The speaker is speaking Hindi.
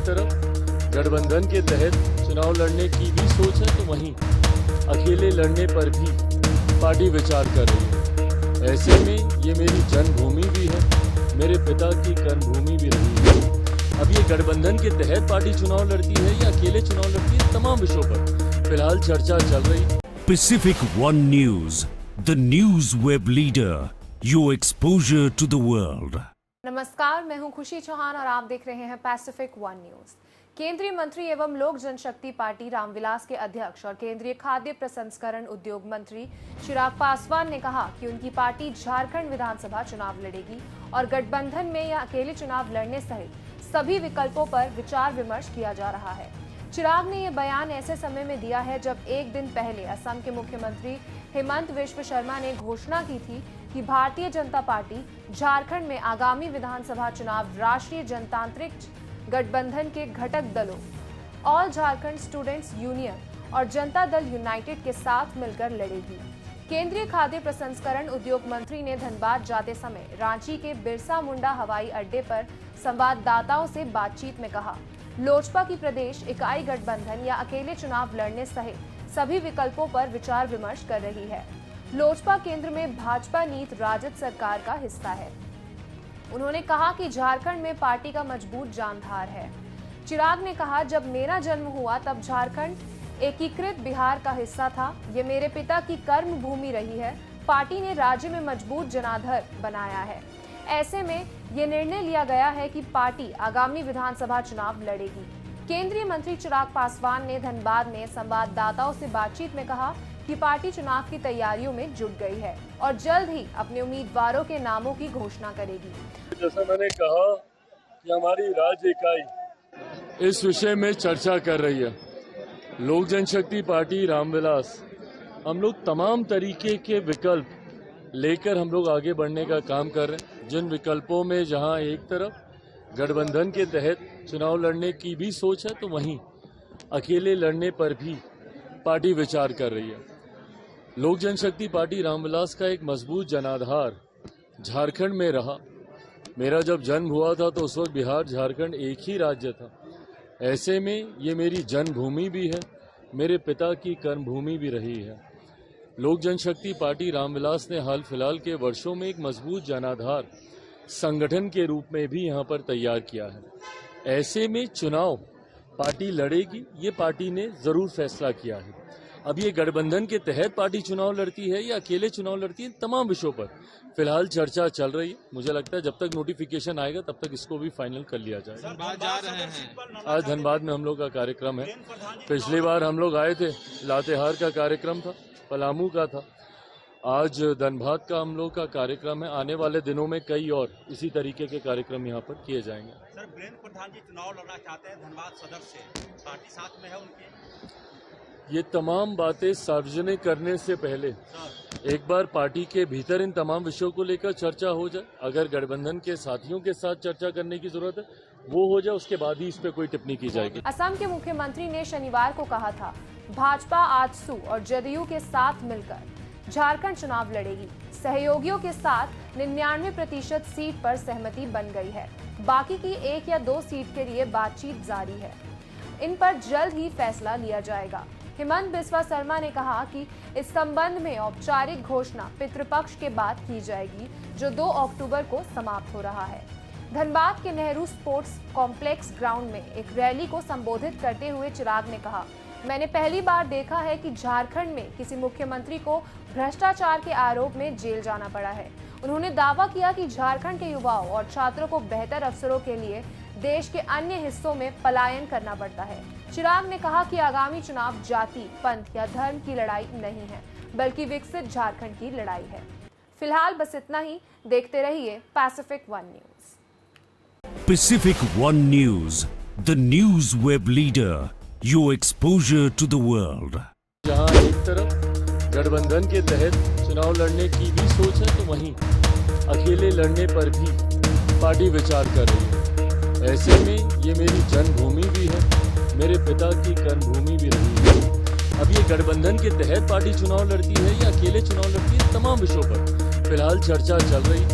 तरफ गठबंधन के तहत चुनाव लड़ने की भी सोच है तो वहीं अकेले लड़ने पर भी पार्टी विचार कर रही है। ऐसे में ये मेरी जन्मभूमि भी है, मेरे पिता की कर्मभूमि भी रही है। अब ये गठबंधन के तहत पार्टी चुनाव लड़ती है या अकेले चुनाव लड़ती है, तमाम विषयों पर फिलहाल चर्चा चल रही है। Pacific One News, the news web leader, your exposure to the world. नमस्कार, मैं हूं खुशी चौहान और आप देख रहे हैं पैसिफिक वन न्यूज। केंद्रीय मंत्री एवं लोक जनशक्ति पार्टी रामविलास के अध्यक्ष और केंद्रीय खाद्य प्रसंस्करण उद्योग मंत्री चिराग पासवान ने कहा कि उनकी पार्टी झारखंड विधानसभा चुनाव लड़ेगी और गठबंधन में या अकेले चुनाव लड़ने सहित सभी विकल्पों पर विचार विमर्श किया जा रहा है। चिराग ने यह बयान ऐसे समय में दिया है जब एक दिन पहले असम के मुख्यमंत्री हेमंत बिस्वा शर्मा ने घोषणा की थी कि भारतीय जनता पार्टी झारखंड में आगामी विधानसभा चुनाव राष्ट्रीय जनतांत्रिक गठबंधन के घटक दलों ऑल झारखंड स्टूडेंट्स यूनियन और जनता दल यूनाइटेड के साथ मिलकर लड़ेगी। केंद्रीय खाद्य प्रसंस्करण उद्योग मंत्री ने धनबाद जाते समय रांची के बिरसा मुंडा हवाई अड्डे पर संवाददाताओं से बातचीत में कहा, लोजपा की प्रदेश इकाई गठबंधन या अकेले चुनाव लड़ने सहित सभी विकल्पों पर विचार विमर्श कर रही है। लोजपा केंद्र में भाजपा नीत राजद सरकार का हिस्सा है। उन्होंने कहा कि झारखंड में पार्टी का मजबूत जानधार है। चिराग ने कहा, जब मेरा जन्म हुआ तब झारखंड एकीकृत बिहार का हिस्सा था। ये मेरे पिता की कर्म भूमि रही है। पार्टी ने राज्य में मजबूत जनाधार बनाया है। ऐसे में ये निर्णय लिया गया है कि पार्टी आगामी विधानसभा चुनाव लड़ेगी। केंद्रीय मंत्री चिराग पासवान ने धनबाद में संवाददाताओं से बातचीत में कहा कि पार्टी चुनाव की तैयारियों में जुट गई है और जल्द ही अपने उम्मीदवारों के नामों की घोषणा करेगी। जैसा मैंने कहा कि हमारी राज्य इकाई इस विषय में चर्चा कर रही है। लोक जनशक्ति पार्टी रामविलास, हम लोग तमाम तरीके के विकल्प लेकर हम लोग आगे बढ़ने का काम कर रहे हैं। जिन विकल्पों में जहां एक तरफ गठबंधन के तहत चुनाव लड़ने की भी सोच है तो वहीं अकेले लड़ने पर भी पार्टी विचार कर रही है। लोक जनशक्ति पार्टी रामविलास का एक मजबूत जनाधार झारखंड में रहा। मेरा जब जन्म हुआ था तो उस वक्त बिहार झारखंड एक ही राज्य था। ऐसे में ये मेरी जन्मभूमि भी है, मेरे पिता की कर्मभूमि भी रही है। लोक जनशक्ति पार्टी रामविलास ने हाल फिलहाल के वर्षों में एक मजबूत जनाधार संगठन के रूप में भी यहाँ पर तैयार किया है। ऐसे में चुनाव पार्टी लड़ेगी, ये पार्टी ने जरूर फैसला किया है। अब ये गठबंधन के तहत पार्टी चुनाव लड़ती है या अकेले चुनाव लड़ती है, तमाम विषयों पर फिलहाल चर्चा चल रही है। मुझे लगता है जब तक नोटिफिकेशन आएगा तब तक इसको भी फाइनल कर लिया जाएगा। आज धनबाद में हम लोग का कार्यक्रम है। पिछली बार हम लोग आए थे, लातेहार का कार्यक्रम था, पलामू का था। आज धनबाद का हम लोग का कार्यक्रम है। आने वाले दिनों में कई और इसी तरीके के कार्यक्रम यहाँ पर किए जाएंगे। सर, वीरेंद्र प्रधान जी चुनाव लड़ना चाहते हैं धनबाद सदर से, पार्टी साथ में है उनकी? ये तमाम बातें सार्वजनिक करने से पहले एक बार पार्टी के भीतर इन तमाम विषयों को लेकर चर्चा हो जाए। अगर गठबंधन के साथियों के साथ चर्चा करने की जरूरत है वो हो जाए, उसके बाद ही इस पे कोई टिप्पणी की जाएगी। असम के मुख्यमंत्री ने शनिवार को कहा था, भाजपा आजसू और जदयू के साथ मिलकर झारखंड चुनाव लड़ेगी। सहयोगियों के साथ 99% सीट पर सहमति बन गई है। बाकी की 1 या 2 सीट के लिए बातचीत जारी है। इन पर जल्द ही फैसला लिया जाएगा। हेमंत बिस्वा शर्मा ने कहा कि इस संबंध में औपचारिक घोषणा पितृपक्ष के बाद की जाएगी, जो 2 अक्टूबर को समाप्त हो रहा है। धनबाद के नेहरू स्पोर्ट्स कॉम्प्लेक्स ग्राउंड में एक रैली को संबोधित करते हुए चिराग ने कहा, मैंने पहली बार देखा है कि झारखंड में किसी मुख्यमंत्री को भ्रष्टाचार के आरोप में जेल जाना पड़ा है। उन्होंने दावा किया कि झारखंड के युवाओं और छात्रों को बेहतर अवसरों के लिए देश के अन्य हिस्सों में पलायन करना पड़ता है। चिराग ने कहा कि आगामी चुनाव जाति, पंथ या धर्म की लड़ाई नहीं है, बल्कि विकसित झारखंड की लड़ाई है। फिलहाल बस इतना ही। देखते रहिए Pacific one news. Pacific One News, the news web leader, your exposure to the world. जहां एक तरफ गठबंधन के तहत चुनाव लड़ने की भी सोच है तो वहीं अकेले लड़ने पर भी पार्टी विचार कर रही है। ऐसे में ये मेरी जन्मभूमि भी है, मेरे पिता की कर्मभूमि भी रही है। अब ये गठबंधन के तहत पार्टी चुनाव लड़ती है या अकेले चुनाव लड़ती है, तमाम विषयों पर फिलहाल चर्चा चल रही है।